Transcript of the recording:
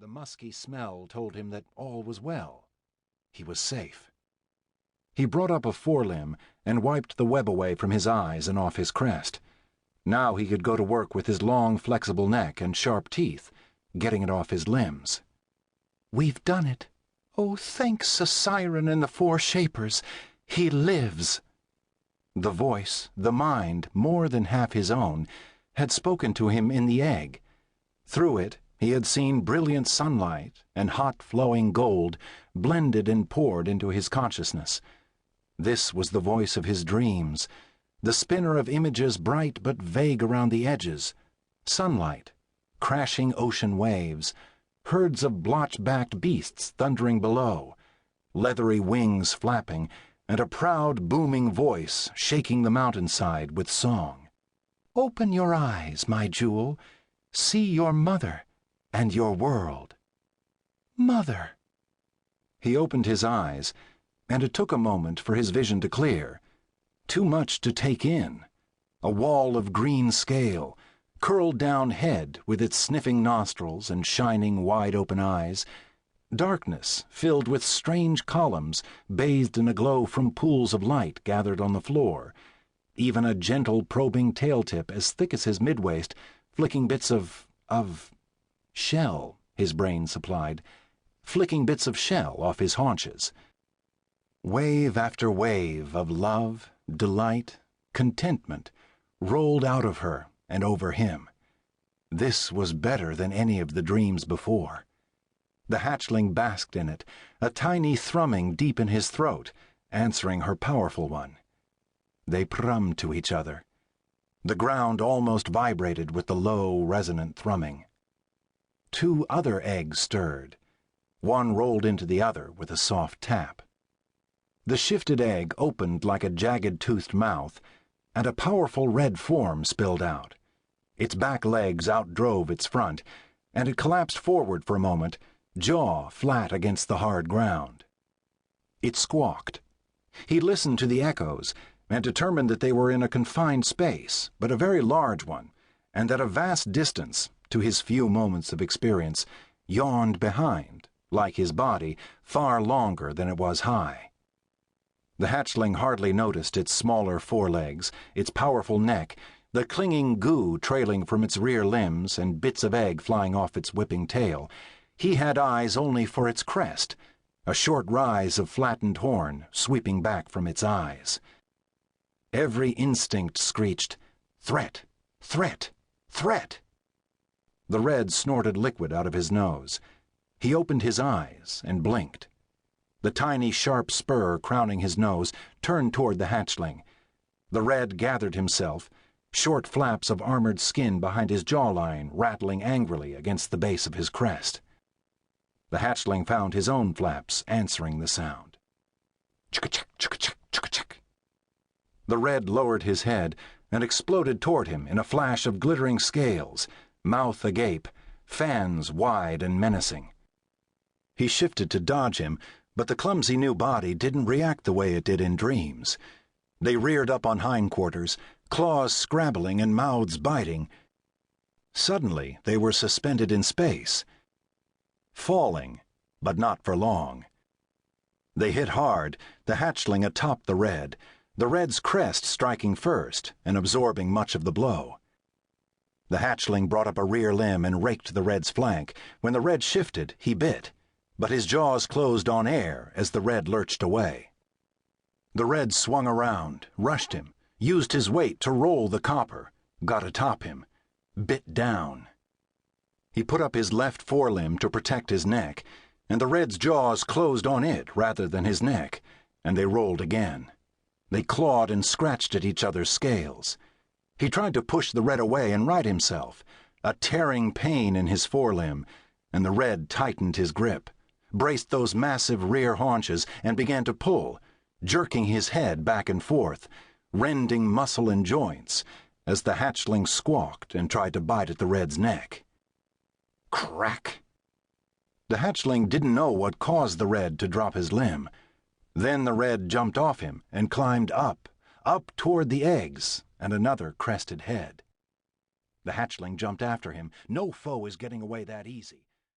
The musky smell told him that all was well. He was safe. He brought up a forelimb and wiped the web away from his eyes and off his crest. Now he could go to work with his long, flexible neck and sharp teeth, getting it off his limbs. "We've done it. Oh, thanks a siren and the four shapers. He lives." The voice, the mind, more than half his own, had spoken to him in the egg. Through it, he had seen brilliant sunlight and hot flowing gold blended and poured into his consciousness. This was the voice of his dreams, the spinner of images bright but vague around the edges, sunlight, crashing ocean waves, herds of blotch-backed beasts thundering below, leathery wings flapping, and a proud, booming voice shaking the mountainside with song. "Open your eyes, my jewel. See your mother and your world." Mother! He opened his eyes, and it took a moment for his vision to clear. Too much to take in. A wall of green scale, curled down head with its sniffing nostrils and shining wide-open eyes, darkness filled with strange columns bathed in a glow from pools of light gathered on the floor, even a gentle probing tail-tip as thick as his mid-waist, flicking bits of shell, his brain supplied, flicking bits of shell off his haunches. Wave after wave of love, delight, contentment rolled out of her and over him. This was better than any of the dreams before. The hatchling basked in it, a tiny thrumming deep in his throat, answering her powerful one. They prummed to each other. The ground almost vibrated with the low, resonant thrumming. 2 other eggs stirred. One rolled into the other with a soft tap. The shifted egg opened like a jagged-toothed mouth, and a powerful red form spilled out. Its back legs outdrove its front, and it collapsed forward for a moment, jaw flat against the hard ground. It squawked. He listened to the echoes and determined that they were in a confined space, but a very large one, and that a vast distance, to his few moments of experience, yawned behind, like his body, far longer than it was high. The hatchling hardly noticed its smaller forelegs, its powerful neck, the clinging goo trailing from its rear limbs and bits of egg flying off its whipping tail. He had eyes only for its crest, a short rise of flattened horn sweeping back from its eyes. Every instinct screeched, "Threat! Threat! Threat!" The red snorted liquid out of his nose. He opened his eyes and blinked. The tiny sharp spur crowning his nose turned toward the hatchling. The red gathered himself, short flaps of armored skin behind his jawline rattling angrily against the base of his crest. The hatchling found his own flaps answering the sound. Chicka-chuck, chicka-chuck, chicka-chuck. The red lowered his head and exploded toward him in a flash of glittering scales, mouth agape, fans wide and menacing. He shifted to dodge him, but the clumsy new body didn't react the way it did in dreams. They reared up on hindquarters, claws scrabbling and mouths biting. Suddenly they were suspended in space. Falling, but not for long. They hit hard, the hatchling atop the red's crest striking first and absorbing much of the blow. The hatchling brought up a rear limb and raked the red's flank. When the red shifted, he bit, but his jaws closed on air as the red lurched away. The red swung around, rushed him, used his weight to roll the copper, got atop him, bit down. He put up his left forelimb to protect his neck, and the red's jaws closed on it rather than his neck, and they rolled again. They clawed and scratched at each other's scales. He tried to push the red away and right himself, a tearing pain in his forelimb, and the red tightened his grip, braced those massive rear haunches, and began to pull, jerking his head back and forth, rending muscle and joints, as the hatchling squawked and tried to bite at the red's neck. Crack! The hatchling didn't know what caused the red to drop his limb. Then the red jumped off him and climbed up toward the eggs and another crested head. The hatchling jumped after him. No foe is getting away that easy.